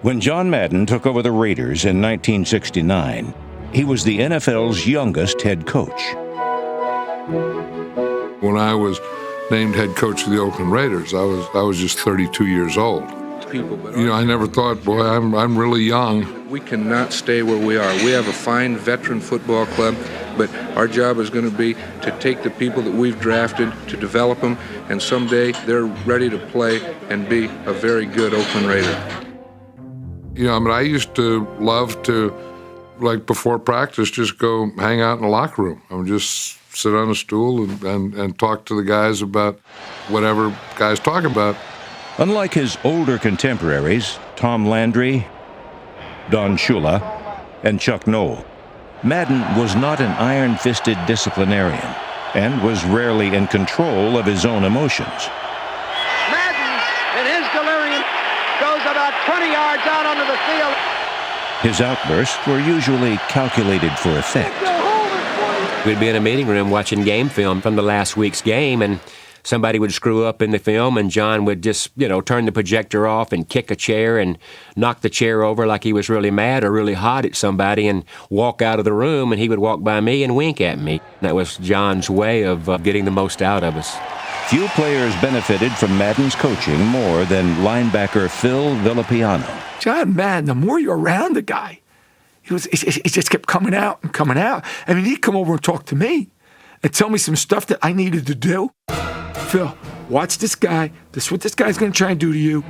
When John Madden took over the Raiders in 1969, he was the NFL's youngest head coach. When I was named head coach of the Oakland Raiders, I was just 32 years old. I never thought, boy, I'm really young. We cannot stay where we are. We have a fine veteran football club, but our job is going to be to take the people that we've drafted, to develop them, and someday they're ready to play and be a very good Oakland Raider. I used to love to, like before practice, just go hang out in the locker room. Just sit on a stool and talk to the guys about whatever guys talk about. Unlike his older contemporaries, Tom Landry, Don Shula, and Chuck Noll, Madden was not an iron-fisted disciplinarian and was rarely in control of his own emotions. Madden, in his delirium, goes about 20 yards out onto the field. His outbursts were usually calculated for effect. We'd be in a meeting room watching game film from the last week's game, and somebody would screw up in the film, and John would just, turn the projector off and kick a chair and knock the chair over like he was really mad or really hot at somebody and walk out of the room, and he would walk by me and wink at me. That was John's way of getting the most out of us. Few players benefited from Madden's coaching more than linebacker Phil Villapiano. John Madden, the more you're around the guy, he just kept coming out and coming out. I mean, he'd come over and talk to me and tell me some stuff that I needed to do. Phil, watch this guy. This is what this guy's going to try and do to you.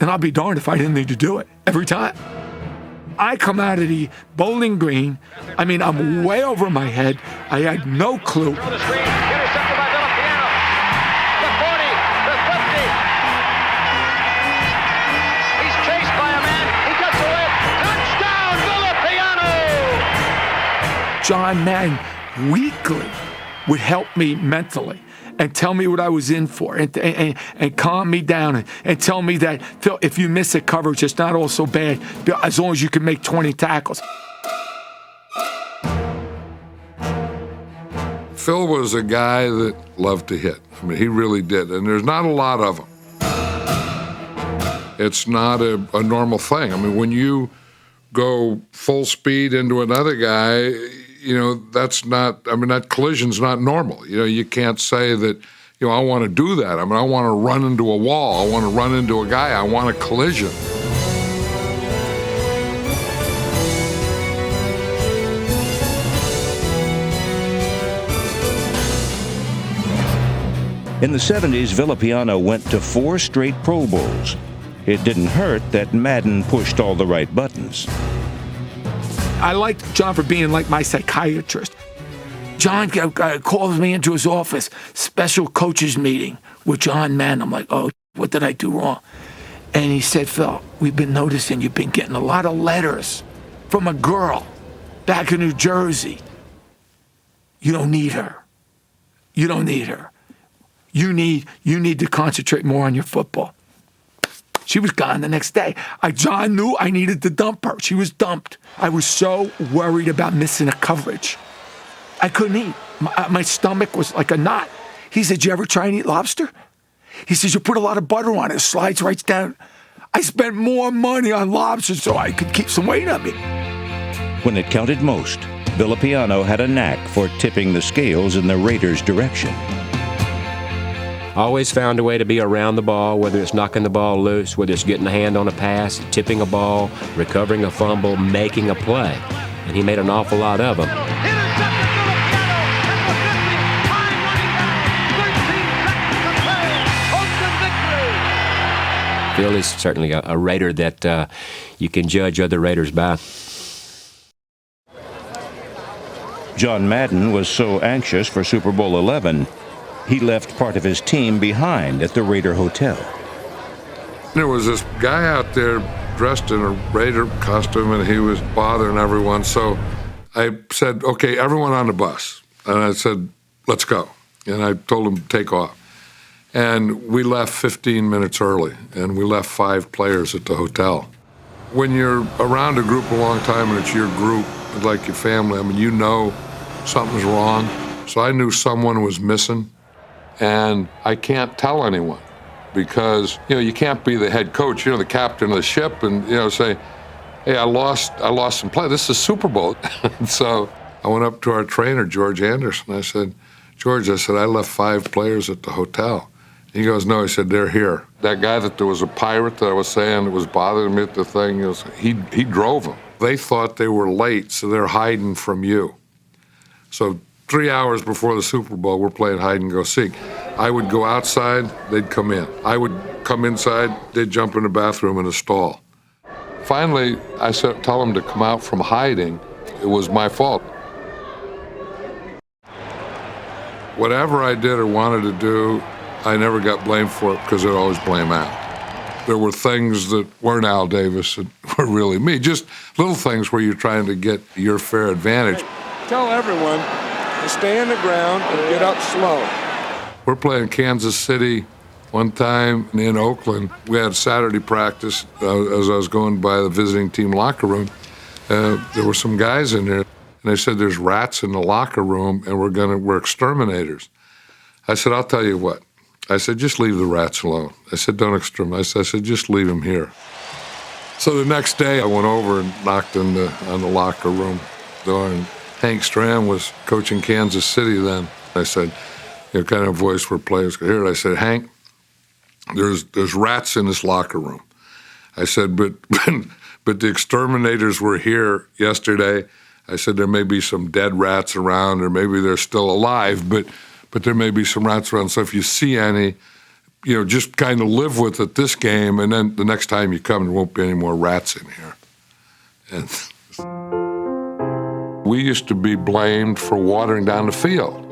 And I'll be darned if I didn't need to do it every time. I come out of the Bowling Green. I mean, I'm way over my head. I had no clue. John Madden weekly would help me mentally and tell me what I was in for and calm me down and tell me that, Phil, if you miss a coverage, it's not all so bad as long as you can make 20 tackles. Phil was a guy that loved to hit. I mean, he really did, and there's not a lot of them. It's not a normal thing. I mean, when you go full speed into another guy, that's not, that collision's not normal. You can't say that, I want to do that. I want to run into a wall. I want to run into a guy. I want a collision. In the 70s, Villapiano went to 4 straight Pro Bowls. It didn't hurt that Madden pushed all the right buttons. I liked John for being like my psychiatrist. John calls me into his office, special coaches meeting with John Madden. I'm like, oh, what did I do wrong? And he said, Phil, we've been noticing you've been getting a lot of letters from a girl back in New Jersey. You don't need her. You don't need her. You need to concentrate more on your football. She was gone the next day. John knew I needed to dump her. She was dumped. I was so worried about missing a coverage. I couldn't eat. My stomach was like a knot. He said, you ever try and eat lobster? He says, you put a lot of butter on it. It slides right down. I spent more money on lobster so I could keep some weight on me. When it counted most, Villapiano had a knack for tipping the scales in the Raiders' direction. Always found a way to be around the ball, whether it's knocking the ball loose, whether it's getting a hand on a pass, tipping a ball, recovering a fumble, making a play. And he made an awful lot of them. Phil is certainly a Raider that you can judge other Raiders by. John Madden was so anxious for Super Bowl XI, he left part of his team behind at the Raider Hotel. There was this guy out there dressed in a Raider costume, and he was bothering everyone. So I said, okay, everyone on the bus. And I said, let's go. And I told him to take off. And we left 15 minutes early, and we left 5 players at the hotel. When you're around a group a long time and it's your group, like your family, you know something's wrong. So I knew someone was missing. And I can't tell anyone. because, you can't be the head coach, the captain of the ship, and, say, hey, I lost some play. This is Super Bowl. So I went up to our trainer, George Anderson. I said, George, I left 5 players at the hotel. He goes, no, he said, they're here. That guy that there was a pirate that I was saying that was bothering me at the thing, he drove them. They thought they were late, so they're hiding from you. So 3 hours before the Super Bowl, we're playing hide and go seek. I would go outside, they'd come in. I would come inside, they'd jump in the bathroom in a stall. Finally, I said, tell them to come out from hiding. It was my fault. Whatever I did or wanted to do, I never got blamed for it because I'd always blame Al. There were things that weren't Al Davis that were really me. Just little things where you're trying to get your fair advantage. Tell everyone to stay on the ground and get up slow. We're playing Kansas City one time in Oakland. We had Saturday practice. As I was going by the visiting team locker room, there were some guys in there, and they said there's rats in the locker room, and we're exterminators. I said, I'll tell you what. I said, just leave the rats alone. I said, don't exterminate. I said, just leave them here. So the next day, I went over and knocked on the locker room door, and Hank Stram was coaching Kansas City then. I said, kind of voice where players could hear it. I said, Hank, there's rats in this locker room. I said, but the exterminators were here yesterday. I said, there may be some dead rats around, or maybe they're still alive, but there may be some rats around. So if you see any, just kind of live with it this game, and then the next time you come, there won't be any more rats in here. And we used to be blamed for watering down the field.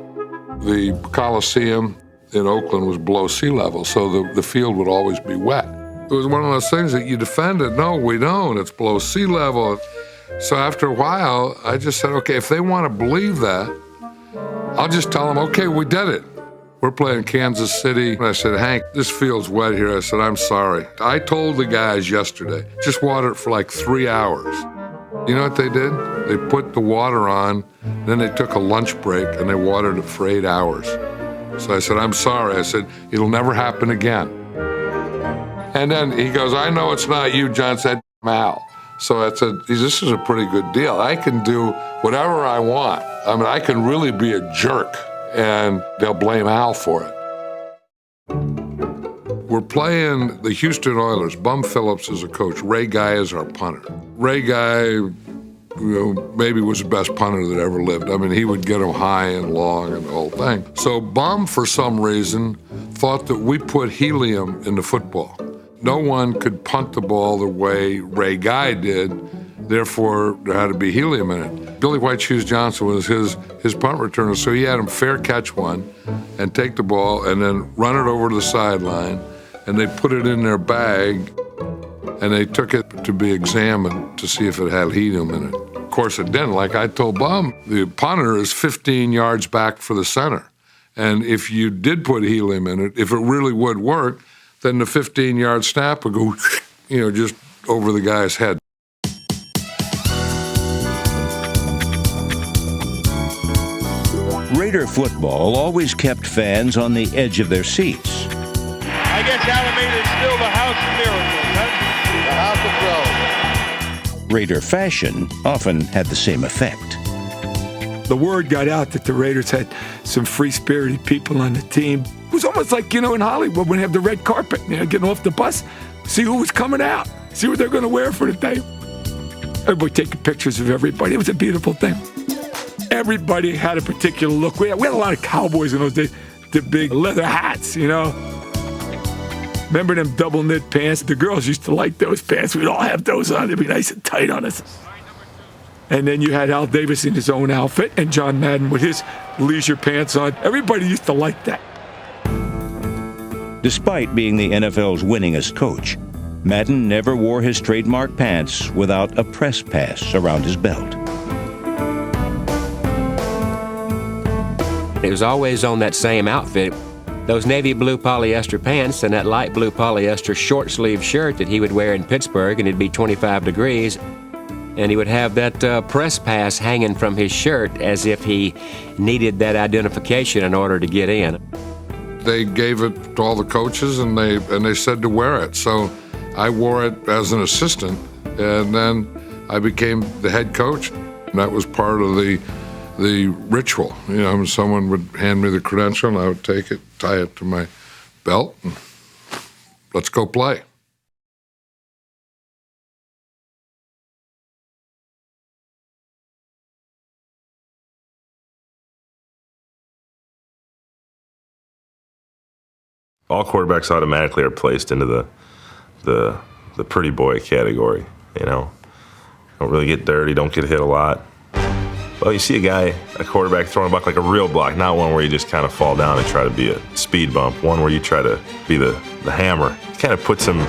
The Coliseum in Oakland was below sea level, so the field would always be wet. It was one of those things that you defend it. No, we don't. It's below sea level. So after a while, I just said, okay, if they want to believe that, I'll just tell them, okay, we did it. We're playing Kansas City. And I said, Hank, this field's wet here. I said, I'm sorry. I told the guys yesterday, just water it for like 3 hours. You know what they did? They put the water on, then they took a lunch break, and they watered it for 8 hours. So I said, I'm sorry. I said, it'll never happen again. And then he goes, I know it's not you, John. Said, Al. So I said, this is a pretty good deal. I can do whatever I want. I mean, I can really be a jerk, and they'll blame Al for it. We're playing the Houston Oilers. Bum Phillips is a coach. Ray Guy is our punter. Ray Guy, maybe was the best punter that ever lived. I mean, he would get them high and long and the whole thing. So Bum, for some reason, thought that we put helium in the football. No one could punt the ball the way Ray Guy did, therefore there had to be helium in it. Billy White Shoes Johnson was his punt returner, so he had him fair catch one and take the ball and then run it over to the sideline, and they put it in their bag, and they took it to be examined to see if it had helium in it. Of course it didn't. Like I told Bum, the punter is 15 yards back for the center, and if you did put helium in it, if it really would work, then the 15-yard snap would go, just over the guy's head. Raider football always kept fans on the edge of their seats. I guess Alameda is still the house of miracles, huh? The house of gold. Raider fashion often had the same effect. The word got out that the Raiders had some free-spirited people on the team. It was almost like, in Hollywood when they have the red carpet, getting off the bus, see who was coming out, see what they're going to wear for the day. Everybody taking pictures of everybody. It was a beautiful thing. Everybody had a particular look. We had a lot of cowboys in those days, the big leather hats, Remember them double knit pants? The girls used to like those pants. We'd all have those on. They'd be nice and tight on us. And then you had Al Davis in his own outfit and John Madden with his leisure pants on. Everybody used to like that. Despite being the NFL's winningest coach, Madden never wore his trademark pants without a press pass around his belt. It was always on that same outfit. Those navy blue polyester pants and that light blue polyester short sleeve shirt that he would wear in Pittsburgh, and it'd be 25 degrees. And he would have that press pass hanging from his shirt as if he needed that identification in order to get in. They gave it to all the coaches, and they said to wear it. So I wore it as an assistant, and then I became the head coach. And that was part of the ritual. You know, someone would hand me the credential, and I would take it, tie it to my belt, and let's go play. All quarterbacks automatically are placed into the pretty boy category, you know. Don't really get dirty, don't get hit a lot. Well, you see a quarterback throwing a block like a real block, not one where you just kind of fall down and try to be a speed bump, one where you try to be the hammer. It kind of puts him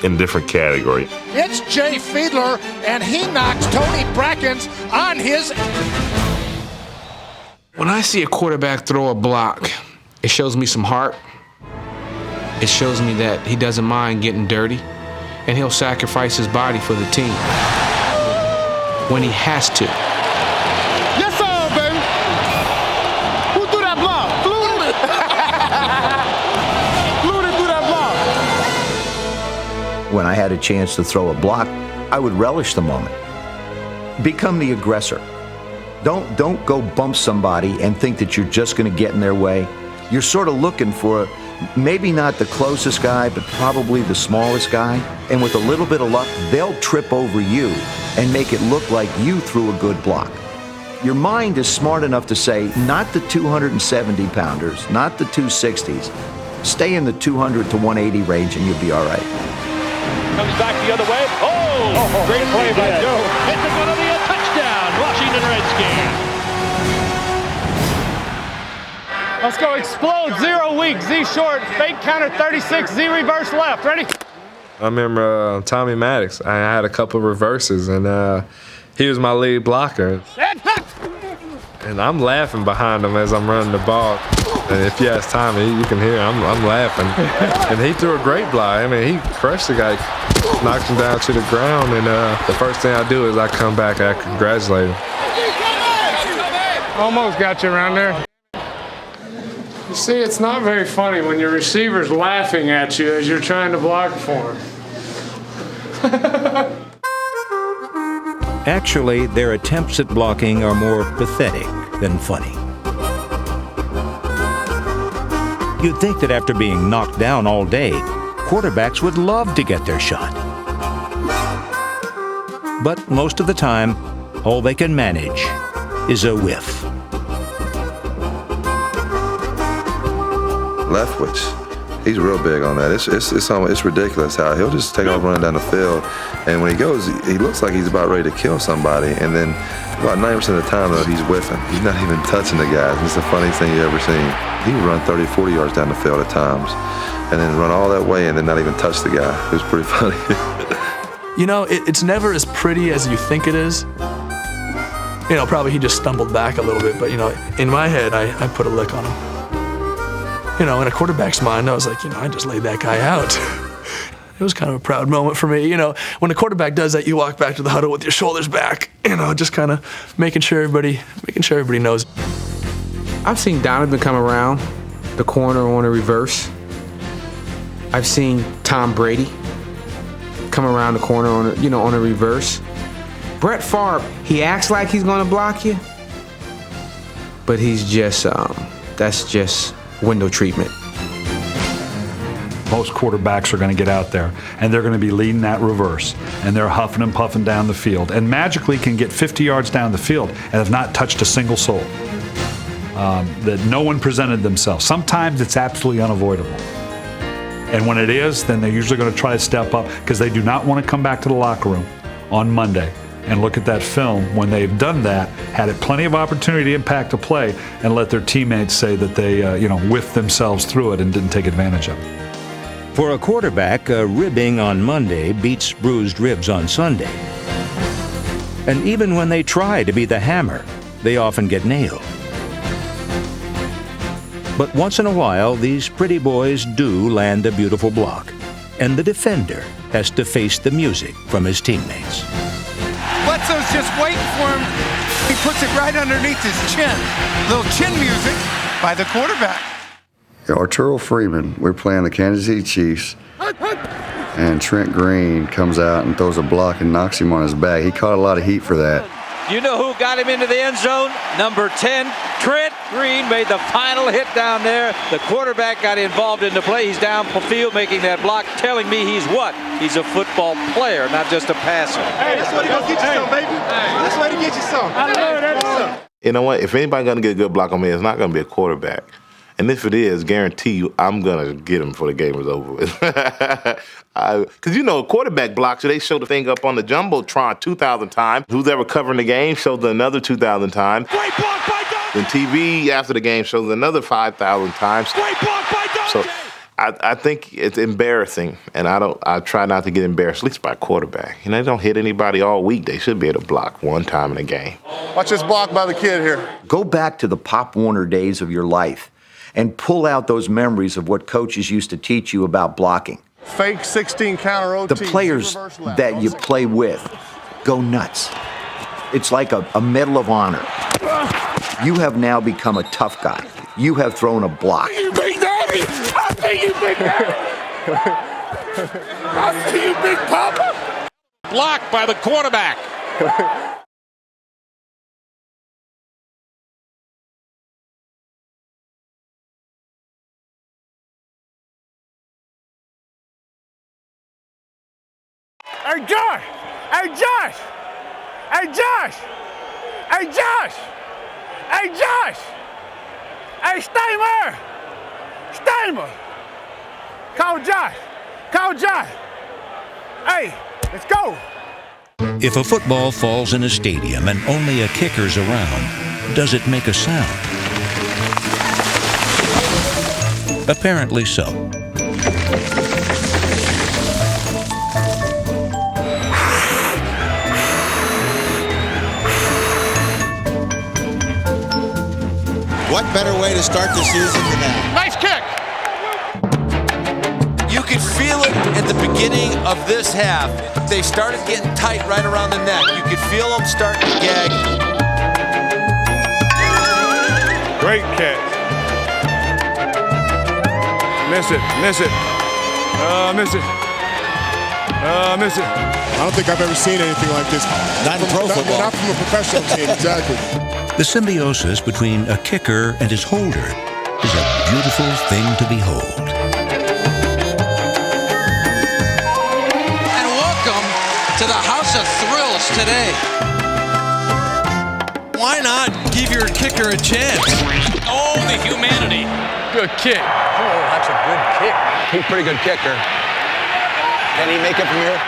in a different category. It's Jay Fiedler, and he knocks Tony Brackens on his... When I see a quarterback throw a block, it shows me some heart. It shows me that he doesn't mind getting dirty, and he'll sacrifice his body for the team when he has to. Yes, sir, baby. Who threw that block? Flutie. Flutie threw that block. When I had a chance to throw a block, I would relish the moment. Become the aggressor. Don't go bump somebody and think that you're just going to get in their way. You're sort of looking for maybe not the closest guy, but probably the smallest guy. And with a little bit of luck, they'll trip over you and make it look like you threw a good block. Your mind is smart enough to say, not the 270 pounders, not the 260s. Stay in the 200 to 180 range and you'll be all right. Comes back the other way. Oh, great play by Joe. It's going to be a touchdown, Washington Redskins. Let's go explode, 0 weak, Z short, fake counter 36, Z reverse left. Ready? I remember Tommy Maddox. I had a couple reverses, and he was my lead blocker. And I'm laughing behind him as I'm running the ball. And if you ask Tommy, you can hear I'm laughing. And he threw a great block. I mean, he crushed the guy, knocked him down to the ground, and the first thing I do is I come back and I congratulate him. Almost got you around there. You see, it's not very funny when your receiver's laughing at you as you're trying to block for him. Actually, their attempts at blocking are more pathetic than funny. You'd think that after being knocked down all day, quarterbacks would love to get their shot. But most of the time, all they can manage is a whiff. Leftwich, he's real big on that. It's ridiculous how he'll just take off running down the field, and when he goes, he looks like he's about ready to kill somebody, and then about 90% of the time, though, he's whiffing. He's not even touching the guys. It's the funniest thing you've ever seen. He would run 30, 40 yards down the field at times, and then run all that way and then not even touch the guy. It was pretty funny. You know, it's never as pretty as you think it is. You know, probably he just stumbled back a little bit, but, you know, in my head, I put a lick on him. You know, in a quarterback's mind, I was like, you know, I just laid that guy out. It was kind of a proud moment for me. You know, when a quarterback does that, you walk back to the huddle with your shoulders back, you know, just kind of making sure everybody knows. I've seen Donovan come around the corner on a reverse. I've seen Tom Brady come around the corner on a reverse. Brett Favre, he acts like he's going to block you, but he's just, that's just window treatment. Most quarterbacks are going to get out there, and they're going to be leading that reverse, and they're huffing and puffing down the field, and magically can get 50 yards down the field and have not touched a single soul. That no one presented themselves. Sometimes it's absolutely unavoidable. And when it is, then they're usually going to try to step up because they do not want to come back to the locker room on Monday and look at that film when they've done that, had it plenty of opportunity to impact a play, and let their teammates say that they, whiffed themselves through it and didn't take advantage of it. For a quarterback, ribbing on Monday beats bruised ribs on Sunday. And even when they try to be the hammer, they often get nailed. But once in a while, these pretty boys do land a beautiful block, and the defender has to face the music from his teammates. Bledsoe's just waiting for him. He puts it right underneath his chin. Little chin music by the quarterback. Arturo Freeman, we're playing the Kansas City Chiefs, and Trent Green comes out and throws a block and knocks him on his back. He caught a lot of heat for that. You know who got him into the end zone? Number 10, Trent Green made the final hit down there. The quarterback got involved in the play. He's down the field making that block, telling me he's what? He's a football player, not just a passer. Hey, that's what he gonna get you some, baby. That's what he get you some. I love that. You know what? If anybody's going to get a good block on me, it's not going to be a quarterback. And if it is, guarantee you, I'm going to get him before the game is over with. Because, a quarterback blocks, they show the thing up on the Jumbotron 2,000 times. Who's ever covering the game shows it another 2,000 times. Great block by Dante! Then TV after the game shows it another 5,000 times. Great block by Dante! So I think it's embarrassing, and I try not to get embarrassed, at least by a quarterback. They don't hit anybody all week. They should be able to block one time in a game. Watch this block by the kid here. Go back to the Pop Warner days of your life and pull out those memories of what coaches used to teach you about blocking. Fake 16 counter OT. The players that you play with go nuts. It's like a Medal of Honor. You have now become a tough guy. You have thrown a block. You big daddy! I see you, big daddy! I see you, big papa! Blocked by the quarterback. Hey, Josh! Hey, Josh! Hey, Josh! Hey, Josh! Hey, Josh! Hey, Stamer! Stamer! Call Josh! Call Josh! Hey, let's go! If a football falls in a stadium and only a kicker's around, does it make a sound? Apparently so. What better way to start the season than that? Nice kick! You could feel it at the beginning of this half. They started getting tight right around the neck. You could feel them starting to gag. Great catch. Miss it, miss it. Miss it. Miss it. I don't think I've ever seen anything like this. Not in pro football. Not from a professional team, exactly. The symbiosis between a kicker and his holder is a beautiful thing to behold. And welcome to the House of Thrills today. Why not give your kicker a chance? Oh, the humanity. Good kick. Oh, that's a good kick. He's a pretty good kicker. Can he make it from here?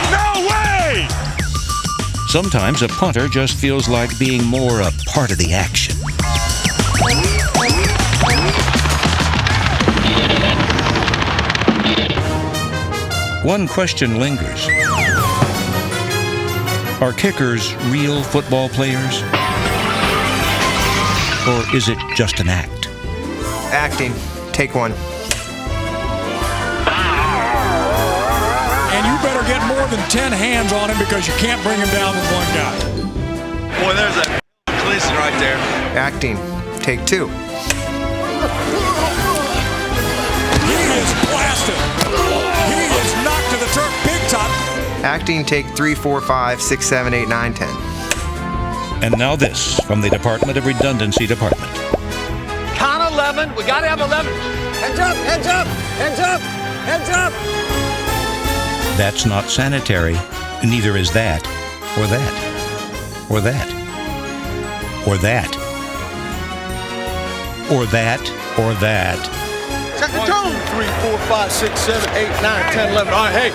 No way! Sometimes a punter just feels like being more a part of the action. One question lingers. Are kickers real football players? Or is it just an act? Acting. Take one. And you better get more than 10 hands on him because you can't bring him down with one guy. Boy, there's a collision right there. Acting. Take two. He is blasted. He is knocked to the turf big time. Acting. Take 3, 4, 5, 6, 7, 8, 9, 10. And now this from the Department of Redundancy Department. Count 11. We got to have 11. Heads up, heads up, heads up, heads up. That's not sanitary, neither is that, or that, or that, or that, or that, or that. Second tone. 3, 4, 5, 6, 7, 8, 9, 10, 11. All right, hey.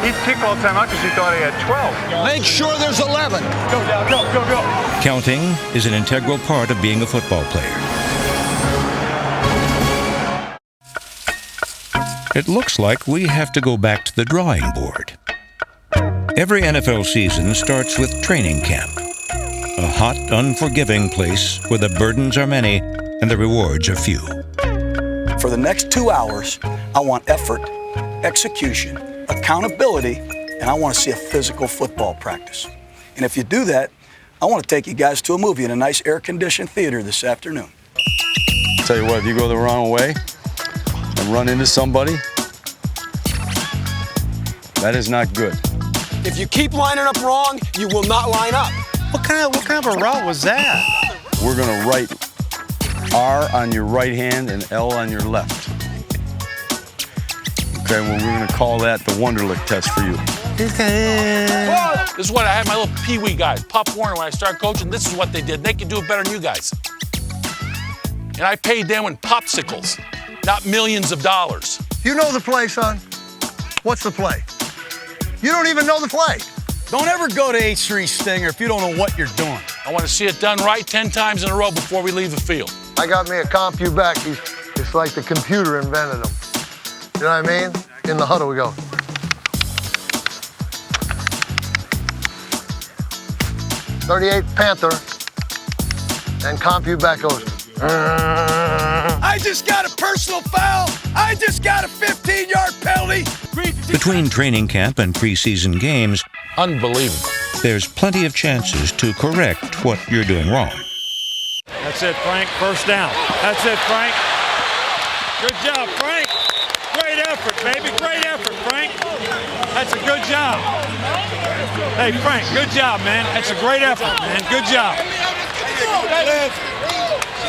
He's kicked all the time out because he thought he had 12. Make sure there's 11. Go, go, go, go. Counting is an integral part of being a football player. It looks like we have to go back to the drawing board. Every NFL season starts with training camp, a hot, unforgiving place where the burdens are many and the rewards are few. For the next 2 hours, I want effort, execution, accountability, and I want to see a physical football practice. And if you do that, I want to take you guys to a movie in a nice air-conditioned theater this afternoon. Tell you what, if you go the wrong way and run into somebody, that is not good. If you keep lining up wrong, you will not line up. What kind of a route was that? We're gonna write R on your right hand and L on your left. Okay, well, we're gonna call that the Wonderlic test for you. This is what I had my little pee-wee guys, Pop Warner, when I started coaching. This is what they did. They can do it better than you guys. And I paid them in popsicles, not millions of dollars. You know the play, son. What's the play? You don't even know the play. Don't ever go to H3 Stinger if you don't know what you're doing. I want to see it done right 10 times in a row before we leave the field. I got me a CompuBack. It's like the computer invented them. You know what I mean? In the huddle we go. .38 Panther, and CompuBack goes. I just got a personal foul. I just got a 15-yard penalty. Between training camp and preseason games, unbelievable. There's plenty of chances to correct what you're doing wrong. That's it, Frank. First down. That's it, Frank. Good job, Frank. Great effort, baby. Great effort, Frank. That's a good job. Hey, Frank, good job, man. That's a great effort, man. Good job.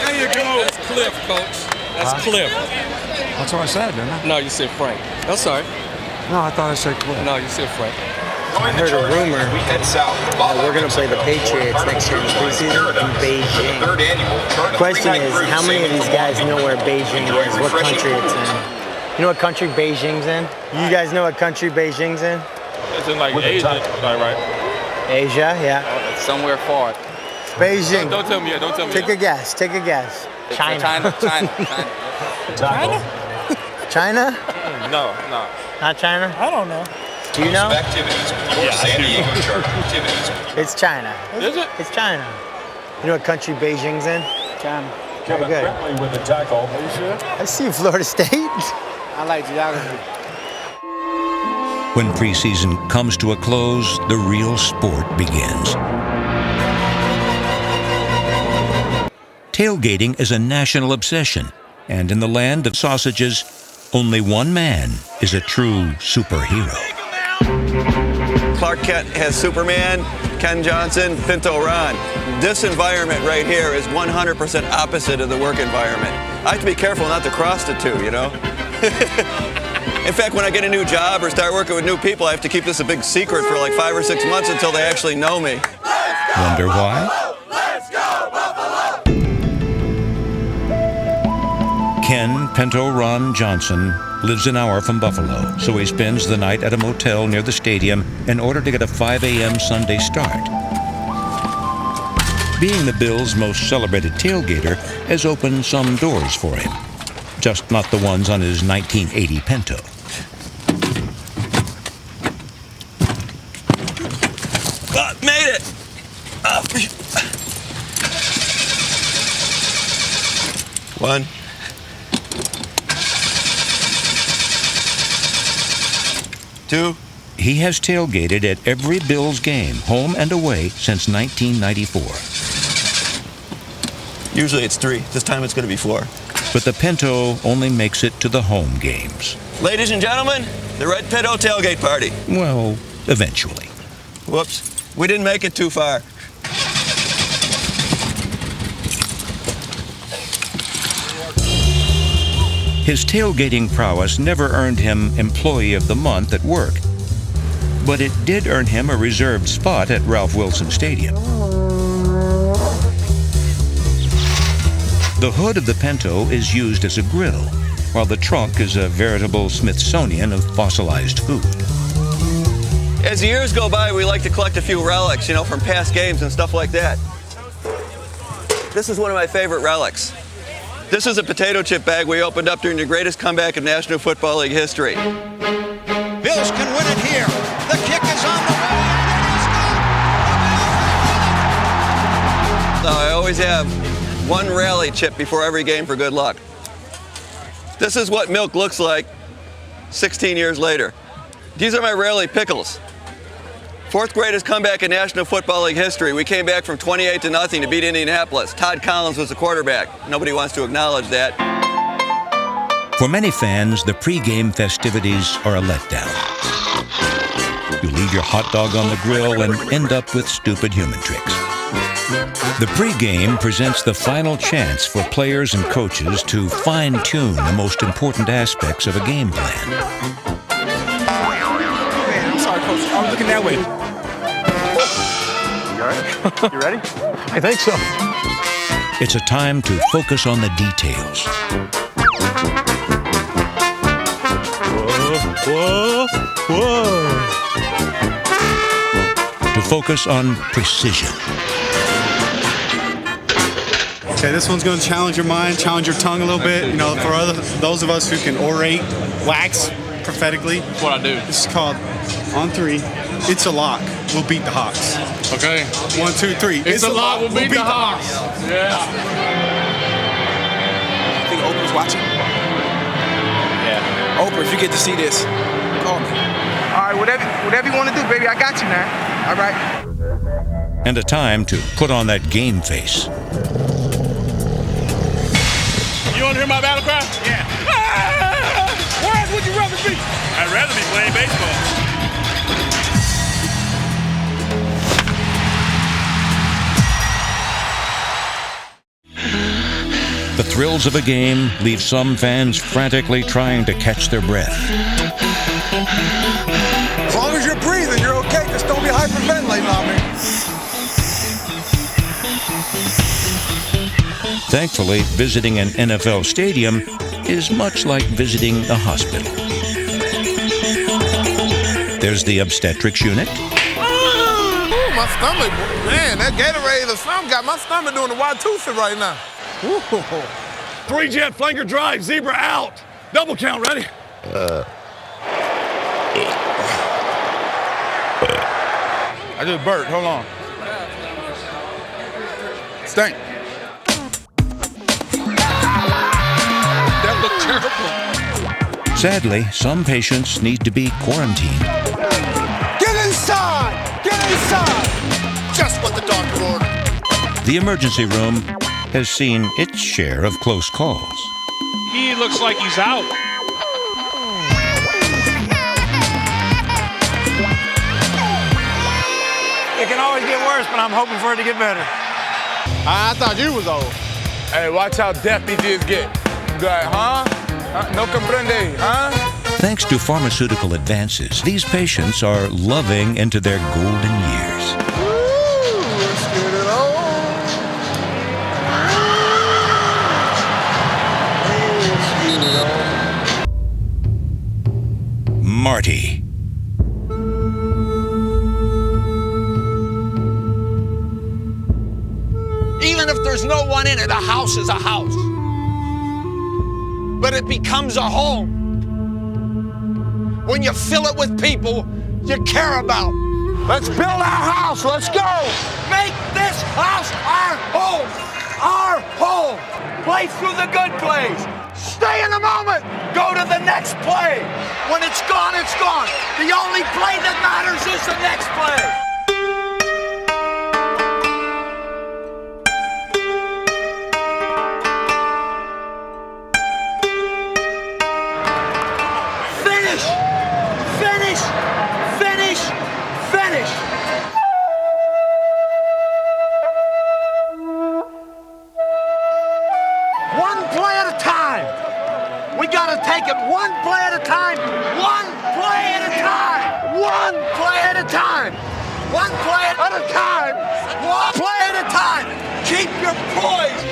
There you go. That's Cliff, Coach. That's Cliff. That's what I said, didn't I? No, you said Frank. I'm sorry. No, I thought I said Cliff. No, you said Frank. I heard a rumor that we're going to play the Patriots next year in the preseason in Beijing. The question is, how many of these guys know where Beijing is, what country it's in? You know what country Beijing's in? You guys know what country Beijing's in? It's in like Asia, right? Asia, yeah. It's somewhere far. Beijing. Don't tell me yet. Don't tell me Take yet. a guess. Take a guess. China. China? No. Not China? I don't know. Do you know? Yeah, It's China. Is it? It's China. You know what country Beijing's in? China. Kevin Very good. Bentley with the tackle. Are you sure? I see Florida State. I like geography. When preseason comes to a close, the real sport begins. Tailgating is a national obsession, and in the land of sausages, only one man is a true superhero. Clark Kent has Superman, Ken Johnson, Pinto Ron. This environment right here is 100% opposite of the work environment. I have to be careful not to cross the two, you know? In fact, when I get a new job or start working with new people, I have to keep this a big secret for like 5 or 6 months until they actually know me. Wonder why? Ken Pinto Ron Johnson lives an hour from Buffalo, so he spends the night at a motel near the stadium in order to get a 5 a.m. Sunday start. Being the Bills' most celebrated tailgater has opened some doors for him, just not the ones on his 1980 Pinto. Made it! One. Two. He has tailgated at every Bills game, home and away, since 1994. Usually it's 3. This time it's going to be 4. But the Pinto only makes it to the home games. Ladies and gentlemen, the Red Pinto tailgate party. Well, eventually. Whoops. We didn't make it too far. His tailgating prowess never earned him Employee of the Month at work, but it did earn him a reserved spot at Ralph Wilson Stadium. The hood of the Pinto is used as a grill, while the trunk is a veritable Smithsonian of fossilized food. As the years go by, we like to collect a few relics, you know, from past games and stuff like that. This is one of my favorite relics. This is a potato chip bag we opened up during the greatest comeback in National Football League history. Bills can win it here. The kick is on the way. I always have one rally chip before every game for good luck. This is what milk looks like 16 years later. These are my rally pickles. Fourth greatest comeback in National Football League history. We came back from 28-0 to beat Indianapolis. Todd Collins was the quarterback. Nobody wants to acknowledge that. For many fans, the pregame festivities are a letdown. You leave your hot dog on the grill and end up with stupid human tricks. The pregame presents the final chance for players and coaches to fine-tune the most important aspects of a game plan. Man, I'm sorry, Coach. I was looking that way. You all right? You ready? I think so. It's a time to focus on the details. Whoa, whoa. To focus on precision. Okay, this one's going to challenge your mind, challenge your tongue a little bit. You know, for those of us who can orate, wax prophetically. That's what I do. This is called On 3. It's a lock. We'll beat the Hawks. Okay. 1, 2, 3. It's a lock. We'll beat the Hawks. Yeah. I think Oprah's watching. Yeah. Oprah, if you get to see this, call me. All right, whatever you want to do, baby, I got you now. All right. And a time to put on that game face. You want to hear my battle cry? Yeah. Where else would you rather be? I'd rather be playing baseball. The thrills of a game leave some fans frantically trying to catch their breath. As long as you're breathing, you're okay. Just don't be hyperventilating on me. Thankfully, visiting an NFL stadium is much like visiting a hospital. There's the obstetrics unit. Oh, my stomach, man, that Gatorade or something got my stomach doing the Watusi right now. Ooh. 3-jet flanker drive, zebra out. Double count, ready? I just burped, hold on. Stink. That looked terrible. Sadly, some patients need to be quarantined. Get inside! Get inside! Just what the doctor ordered. The emergency room has seen its share of close calls. He looks like he's out. It can always get worse, but I'm hoping for it to get better. I thought you was old. Hey, watch how deaf he just get. Like, huh? No comprende, huh? Thanks to pharmaceutical advances, these patients are loving into their golden years. Let's get it on. Marty. Even if there's no one in it, a house is a house. But it becomes a home when you fill it with people you care about. Let's build our house. Let's go. Make this house our home. Our home. Play through the good plays. Stay in the moment. Go to the next play. When it's gone, it's gone. The only play that matters is the next play. Finish! Finish! Finish! Finish! One play at a time. We gotta take it one play at a time. One play at a time. One play at a time. One play at a time. One play at a time. Keep your poise.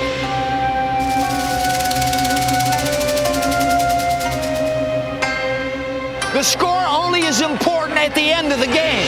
The score only is important at the end of the game.